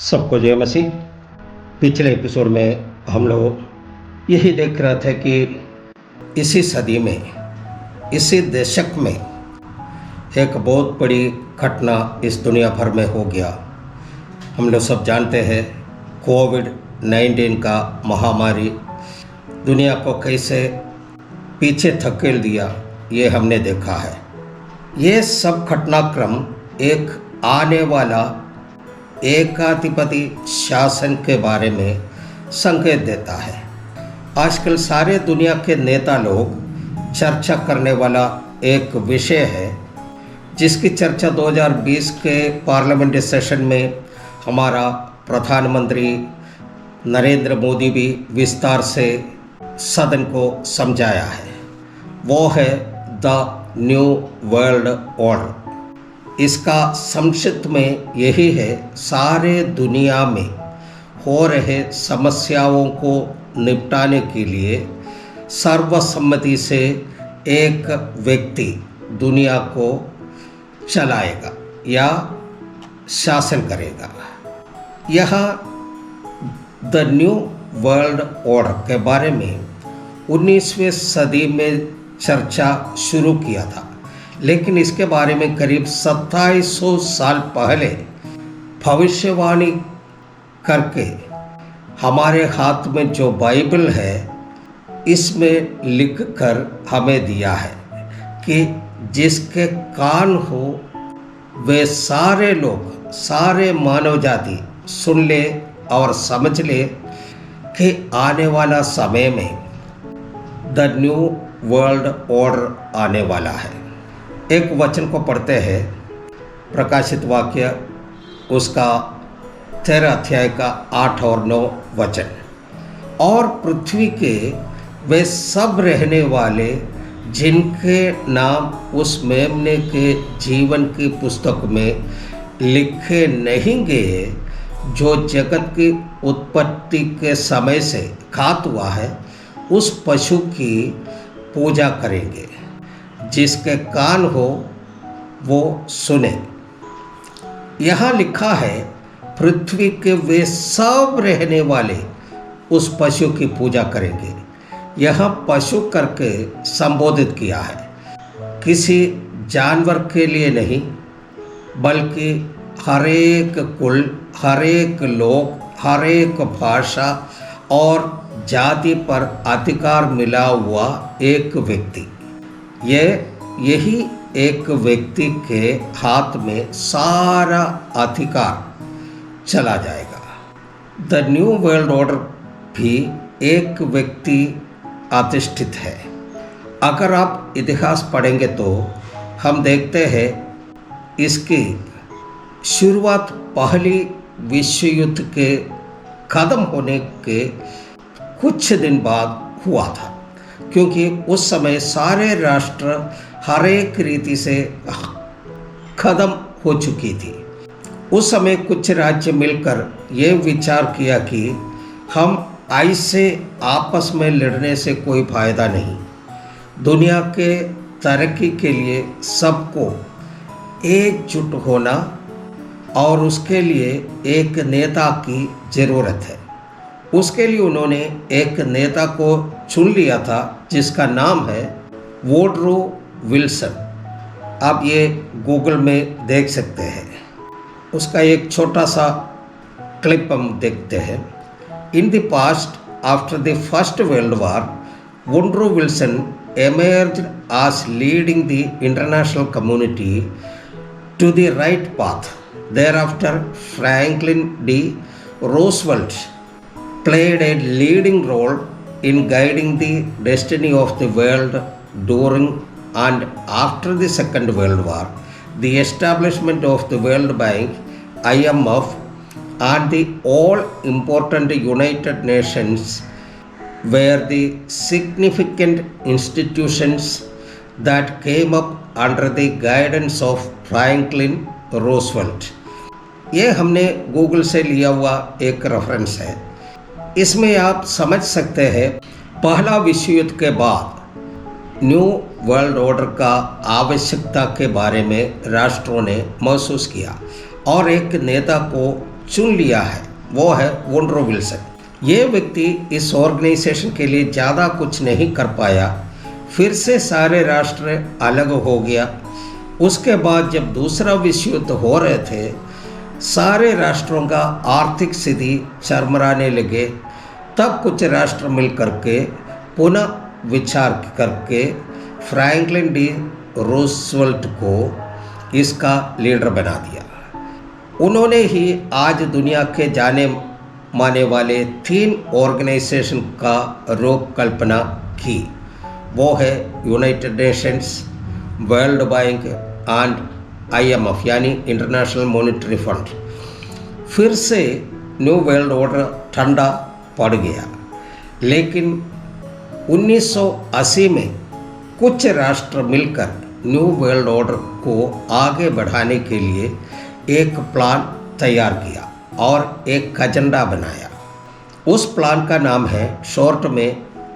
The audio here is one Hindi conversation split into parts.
सबको जय मसीह। पिछले एपिसोड में हम लोग यही देख रहे थे कि इसी सदी में, इसी दशक में एक बहुत बड़ी घटना इस दुनिया भर में हो गया। हम लोग सब जानते हैं कोविड-19 का महामारी दुनिया को कैसे पीछे धकेल दिया, ये हमने देखा है। ये सब घटनाक्रम एक आने वाला एकाधिपति शासन के बारे में संकेत देता है। आजकल सारे दुनिया के नेता लोग चर्चा करने वाला एक विषय है, जिसकी चर्चा 2020 के पार्लियामेंट्री सेशन में हमारा प्रधानमंत्री नरेंद्र मोदी भी विस्तार से सदन को समझाया है। वो है द न्यू वर्ल्ड ऑर्डर। इसका संक्षिप्त में यही है, सारे दुनिया में हो रहे समस्याओं को निपटाने के लिए सर्वसम्मति से एक व्यक्ति दुनिया को चलाएगा या शासन करेगा। यह द न्यू वर्ल्ड ऑर्डर के बारे में 19वीं सदी में चर्चा शुरू किया था, लेकिन इसके बारे में करीब 2700 साल पहले भविष्यवाणी करके हमारे हाथ में जो बाइबल है, इसमें लिख कर हमें दिया है कि जिसके कान हो वे सारे लोग, सारे मानव जाति सुन ले और समझ ले कि आने वाला समय में द न्यू वर्ल्ड ऑर्डर आने वाला है। एक वचन को पढ़ते हैं, प्रकाशित वाक्य उसका 13 अध्याय का 8 और 9 वचन। और पृथ्वी के वे सब रहने वाले जिनके नाम उस मेमने के जीवन की पुस्तक में लिखे नहीं गए, जो जगत की उत्पत्ति के समय से घात हुआ है, उस पशु की पूजा करेंगे। जिसके कान हो वो सुने। यहाँ लिखा है पृथ्वी के वे सब रहने वाले उस पशु की पूजा करेंगे। यहाँ पशु करके संबोधित किया है, किसी जानवर के लिए नहीं, बल्कि हर एक कुल, हर एक लोग, हर एक भाषा और जाति पर अधिकार मिला हुआ एक व्यक्ति। यही एक व्यक्ति के हाथ में सारा अधिकार चला जाएगा। द न्यू वर्ल्ड ऑर्डर भी एक व्यक्ति अधिष्ठित है। अगर आप इतिहास पढ़ेंगे तो हम देखते हैं इसकी शुरुआत पहली विश्व युद्ध के खत्म होने के कुछ दिन बाद हुआ था, क्योंकि उस समय सारे राष्ट्र हर एक रीति से खत्म हो चुकी थी। उस समय कुछ राज्य मिलकर ये विचार किया कि हम ऐसे आपस में लड़ने से कोई फायदा नहीं। दुनिया के तरक्की के लिए सबको एकजुट होना और उसके लिए एक नेता की ज़रूरत है। उसके लिए उन्होंने एक नेता को चुन लिया था, जिसका नाम है वुडरो विल्सन। आप ये गूगल में देख सकते हैं। उसका एक छोटा सा क्लिप हम देखते हैं। In the past, after the first world war, Woodrow Wilson emerged as leading the international community to the right path. Thereafter, Franklin D. Roosevelt played a leading role in guiding the destiny of the world during and after the Second World War. The establishment of the World Bank, IMF, and the all-important United Nations were the significant institutions that came up under the guidance of Franklin Roosevelt. ये हमने गूगल से लिया हुआ एक रेफरेंस है। इसमें आप समझ सकते हैं पहला विश्व युद्ध के बाद न्यू वर्ल्ड ऑर्डर का आवश्यकता के बारे में राष्ट्रों ने महसूस किया और एक नेता को चुन लिया है, वो है वुडरो विल्सन। ये व्यक्ति इस ऑर्गेनाइजेशन के लिए ज़्यादा कुछ नहीं कर पाया, फिर से सारे राष्ट्र अलग हो गया। उसके बाद जब दूसरा विश्व युद्ध हो रहे थे, सारे राष्ट्रों का आर्थिक स्थिति चरमराने लगे। तब कुछ राष्ट्र मिल करके पुनः विचार करके फ्रैंकलिन डी रूजवेल्ट को इसका लीडर बना दिया। उन्होंने ही आज दुनिया के जाने माने वाले 3 ऑर्गेनाइजेशन का रूप कल्पना की। वो है United Nations, world bank and IMF यानी इंटरनेशनल मॉनेटरी फंड। फिर से न्यू वर्ल्ड ऑर्डर ठंडा पड़ गया, लेकिन 1980 में कुछ राष्ट्र मिलकर न्यू वर्ल्ड ऑर्डर को आगे बढ़ाने के लिए एक प्लान तैयार किया और एक एजेंडा बनाया। उस प्लान का नाम है शॉर्ट में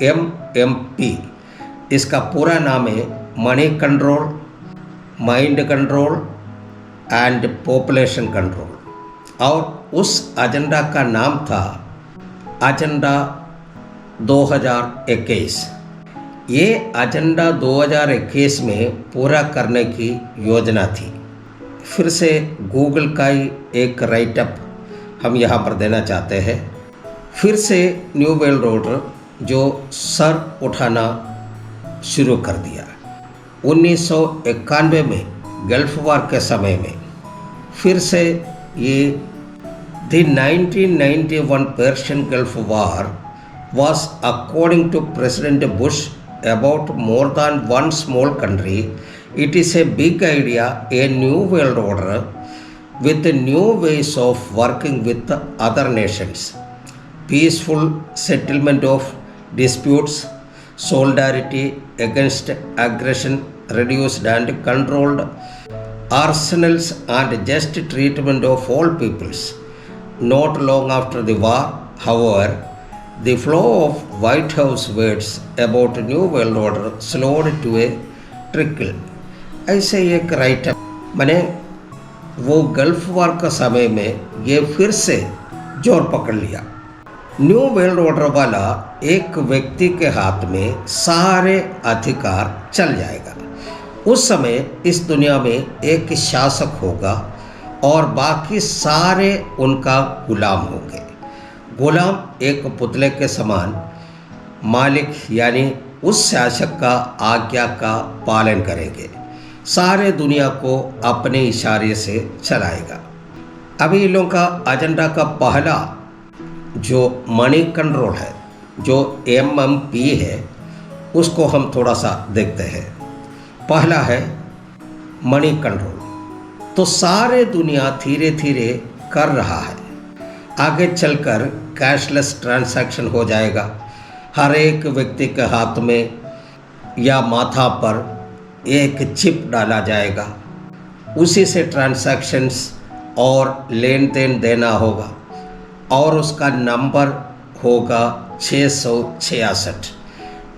MMP। इसका पूरा नाम है money control, mind control and population control. और उस एजेंडा का नाम था एजेंडा 2021। ये एजेंडा 2021 में पूरा करने की योजना थी। फिर से गूगल का ही एक राइटअप हम यहाँ पर देना चाहते हैं। फिर से न्यू वर्ल्ड ऑर्डर जो सर उठाना शुरू कर दिया 1991 में गल्फ वार के समय में। फिर से ये the 1991 Persian gulf war was according to President Bush about more than one small country. It is a big idea, a new world order with new ways of working with other nations, peaceful settlement of disputes, solidarity against aggression, reduced and controlled arsenals and just treatment of all peoples. Not long after the war, however, the flow of White House words about New World Order slowed to a trickle. ऐसे एक राइटअप मैंने वो गल्फ वार का समय में ये फिर से जोर पकड़ लिया। न्यू वर्ल्ड ऑर्डर वाला एक व्यक्ति के हाथ में सारे अधिकार चल जाएगा। उस समय इस दुनिया में एक शासक होगा और बाकी सारे उनका गुलाम होंगे। गुलाम एक पुतले के समान मालिक यानी उस शासक का आज्ञा का पालन करेंगे, सारे दुनिया को अपने इशारे से चलाएगा। अभी इन लोगों का एजेंडा का पहला जो मनी कंट्रोल है, जो MMP है, उसको हम थोड़ा सा देखते हैं। पहला है मनी कंट्रोल। तो सारे दुनिया धीरे धीरे कर रहा है। आगे चलकर कैशलेस ट्रांजैक्शन हो जाएगा। हर एक व्यक्ति के हाथ में या माथा पर एक चिप डाला जाएगा, उसी से ट्रांजैक्शंस और लेन देन देना होगा और उसका नंबर होगा 666।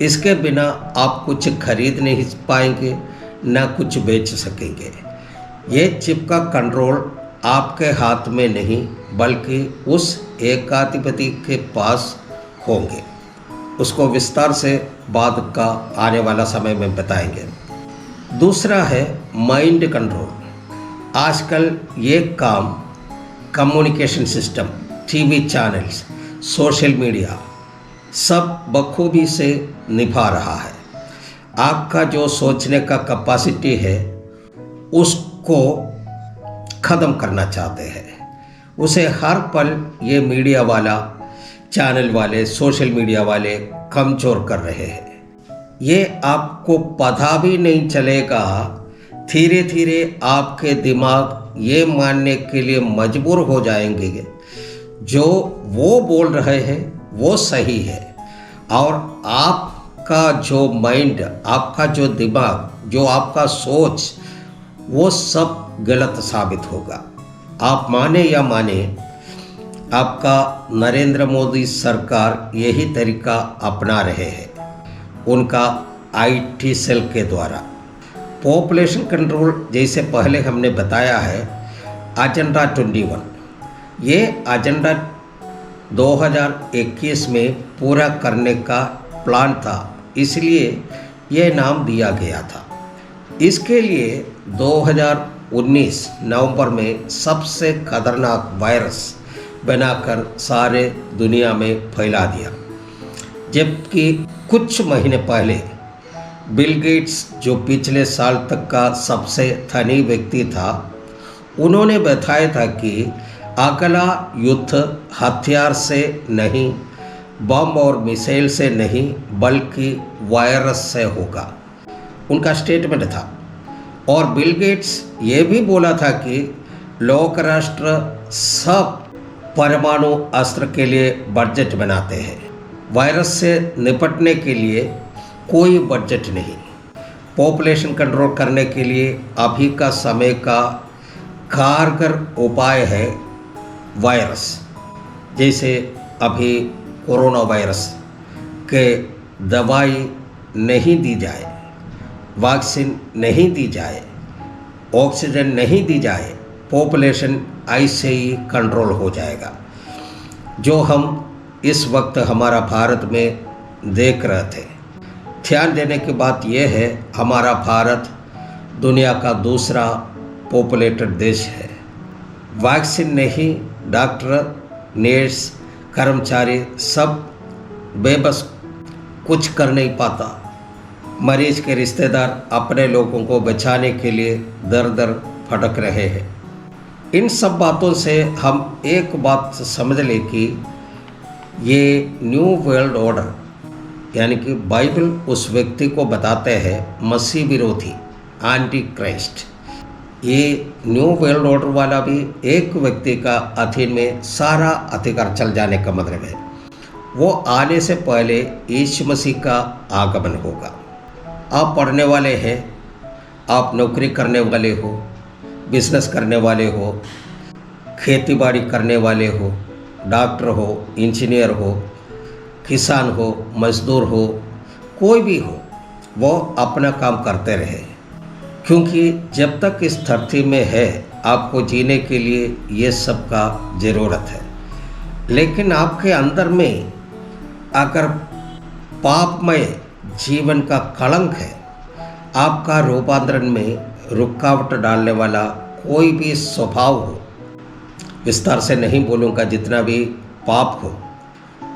इसके बिना आप कुछ खरीद नहीं पाएंगे, ना कुछ बेच सकेंगे। ये चिप का कंट्रोल आपके हाथ में नहीं बल्कि उस एकाधिपति के पास होंगे। उसको विस्तार से बाद का आने वाला समय में बताएंगे। दूसरा है माइंड कंट्रोल। आजकल ये काम communication system, TV channels, social media सब बखूबी से निभा रहा है। आपका जो सोचने का कैपेसिटी है उसको ख़त्म करना चाहते हैं। उसे हर पल ये मीडिया वाला, चैनल वाले, सोशल मीडिया वाले कमज़ोर कर रहे हैं। ये आपको पता भी नहीं चलेगा। धीरे धीरे आपके दिमाग ये मानने के लिए मजबूर हो जाएंगे जो वो बोल रहे हैं वो सही है, और आपका जो माइंड, आपका जो दिमाग, जो आपका सोच, वो सब गलत साबित होगा। आप माने या माने, आपका नरेंद्र मोदी सरकार यही तरीका अपना रहे हैं उनका IT सेल के द्वारा। पॉपुलेशन कंट्रोल जैसे पहले हमने बताया है, एजेंडा 21 ये एजेंडा 2021 में पूरा करने का प्लान था, इसलिए ये नाम दिया गया था। इसके लिए 2019 नवंबर में सबसे खतरनाक वायरस बनाकर सारे दुनिया में फैला दिया। जबकि कुछ महीने पहले बिल गेट्स, जो पिछले साल तक का सबसे धनी व्यक्ति था, उन्होंने बताया था कि अगला युद्ध हथियार से नहीं, बम और मिसाइल से नहीं, बल्कि वायरस से होगा, उनका स्टेटमेंट था। और बिल गेट्स ये भी बोला था कि लोक राष्ट्र सब परमाणु अस्त्र के लिए बजट बनाते हैं, वायरस से निपटने के लिए कोई बजट नहीं। पॉपुलेशन कंट्रोल करने के लिए अभी का समय का कारगर उपाय है वायरस। जैसे अभी कोरोना वायरस के दवाई नहीं दी जाए, वैक्सीन नहीं दी जाए, ऑक्सीजन नहीं दी जाए, पॉपुलेशन ऐसे ही कंट्रोल हो जाएगा। जो हम इस वक्त हमारा भारत में देख रहे थे। ध्यान देने की बात यह है, हमारा भारत दुनिया का दूसरा पॉपुलेटेड देश है। वैक्सीन नहीं, डॉक्टर, नर्स, कर्मचारी सब बेबस, कुछ कर नहीं पाता। मरीज के रिश्तेदार अपने लोगों को बचाने के लिए दर दर भटक रहे हैं। इन सब बातों से हम एक बात समझ लें कि ये न्यू वर्ल्ड ऑर्डर, यानी कि बाइबल उस व्यक्ति को बताते हैं मसीह विरोधी, एंटी क्राइस्ट। ये न्यू वर्ल्ड ऑर्डर वाला भी एक व्यक्ति का अधीन में सारा अधिकार चल जाने का मतलब है। वो आने से पहले यीशु मसीह का आगमन होगा। आप पढ़ने वाले हैं, आप नौकरी करने वाले हो, बिजनेस करने वाले हो, खेती बाड़ी करने वाले हो, डॉक्टर हो, इंजीनियर हो, किसान हो, मजदूर हो, कोई भी हो, वो अपना काम करते रहे। क्योंकि जब तक इस धरती में है, आपको जीने के लिए ये सब का ज़रूरत है। लेकिन आपके अंदर में अगर पापमय जीवन का कलंक है, आपका रूपांतरण में रुकावट डालने वाला कोई भी स्वभाव हो, विस्तार से नहीं बोलूँगा, जितना भी पाप हो,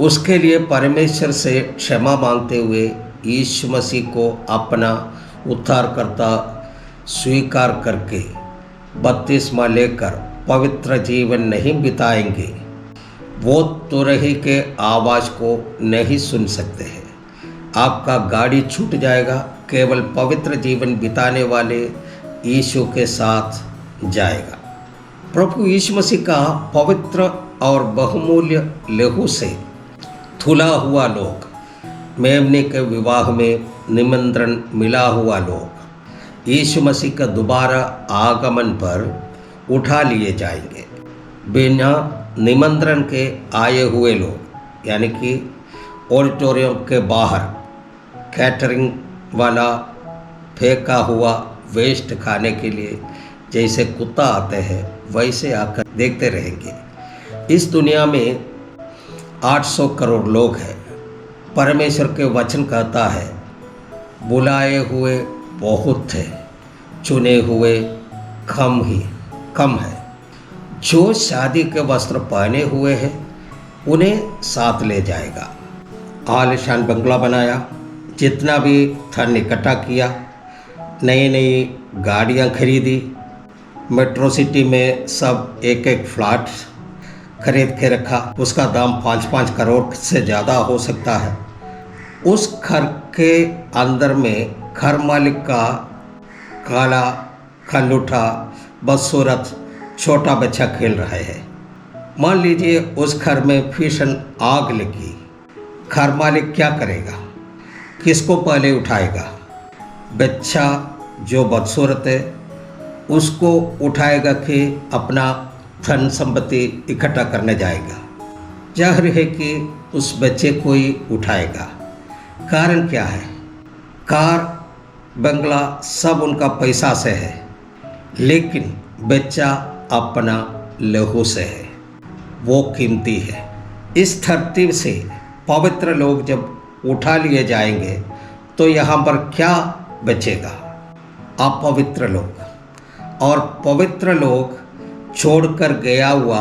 उसके लिए परमेश्वर से क्षमा मांगते हुए यीशु मसीह को अपना उद्धारकर्ता स्वीकार करके बपतिस्मा लेकर पवित्र जीवन नहीं बिताएंगे, वो तुरही के आवाज़ को नहीं सुन सकते हैं। आपका गाड़ी छूट जाएगा, केवल पवित्र जीवन बिताने वाले यीशु के साथ जाएगा। प्रभु यीशु मसीह का पवित्र और बहुमूल्य लहू से धुला हुआ लोग, मेमने के विवाह में निमंत्रण मिला हुआ लोग, यीशु मसीह का दोबारा आगमन पर उठा लिए जाएंगे। बिना निमंत्रण के आए हुए लोग, यानी कि ऑडिटोरियम के बाहर कैटरिंग वाला फेंका हुआ वेस्ट खाने के लिए जैसे कुत्ता आते हैं, वैसे आकर देखते रहेंगे। इस दुनिया में 800 करोड़ लोग हैं। परमेश्वर के वचन कहता है, बुलाए हुए बहुत थे, चुने हुए कम है। जो शादी के वस्त्र पहने हुए हैं, उन्हें साथ ले जाएगा। आलीशान बंगला बनाया, जितना भी धन इकट्ठा किया, नई नई गाड़ियाँ खरीदी, मेट्रो सिटी में सब एक एक फ्लैट खरीद के रखा, उसका दाम 5-5 करोड़ से ज़्यादा हो सकता है। उस घर के अंदर में घर मालिक का काला खलूठा बदसूरत छोटा बच्चा खेल रहे हैं। मान लीजिए उस घर में भीषण आग लगी, घर मालिक क्या करेगा? किसको पहले उठाएगा? बच्चा जो बदसूरत है उसको उठाएगा कि अपना धन संपत्ति इकट्ठा करने जाएगा? जाहिर है कि उस बच्चे को ही उठाएगा। कारण क्या है? कार बंगला सब उनका पैसा से है, लेकिन बच्चा अपना लहू से है। वो कीमती है। इस धरती से पवित्र लोग जब उठा लिए जाएंगे तो यहाँ पर क्या बचेगा? अपवित्र लोग। और पवित्र लोग छोड़कर गया हुआ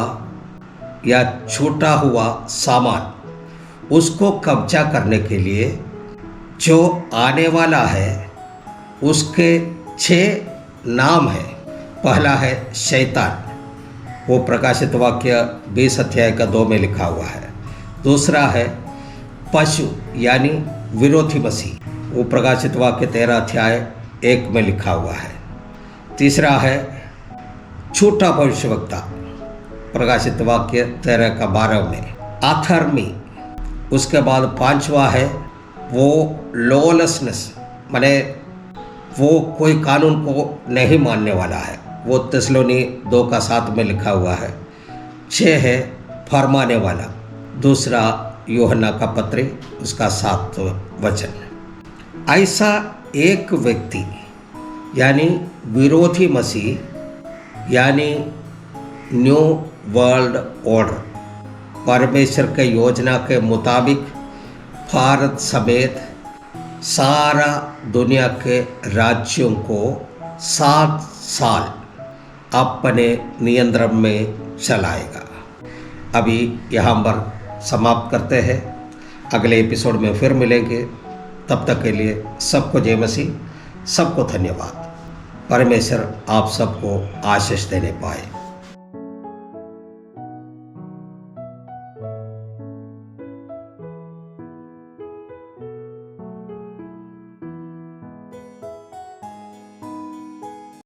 या छूटा हुआ सामान, उसको कब्जा करने के लिए जो आने वाला है उसके 6 नाम है। पहला है शैतान, वो प्रकाशित वाक्य 20 अध्याय का 2 में लिखा हुआ है। दूसरा है पशु यानी विरोधी मसीह, वो प्रकाशित वाक्य 13 अध्याय 1 में लिखा हुआ है। तीसरा है झूठा भविष्यवक्ता, प्रकाशित वाक्य 13 का 12 में। अधर्मी, उसके बाद 5वां है वो लॉलेसनेस, माने वो कोई कानून को नहीं मानने वाला है, वो थिस्सलुनी 2 का 7 में लिखा हुआ है। 6 है फरमाने वाला, दूसरा यूहन्ना का पत्री उसका 7 वचन। ऐसा एक व्यक्ति यानी विरोधी मसीह यानी न्यू वर्ल्ड ऑर्डर परमेश्वर के योजना के मुताबिक भारत समेत सारा दुनिया के राज्यों को 7 साल अपने नियंत्रण में चलाएगा। अभी यहाँ पर समाप्त करते हैं, अगले एपिसोड में फिर मिलेंगे। तब तक के लिए सबको जय मसीह, सबको धन्यवाद। परमेश्वर आप सबको आशीष देने पाए।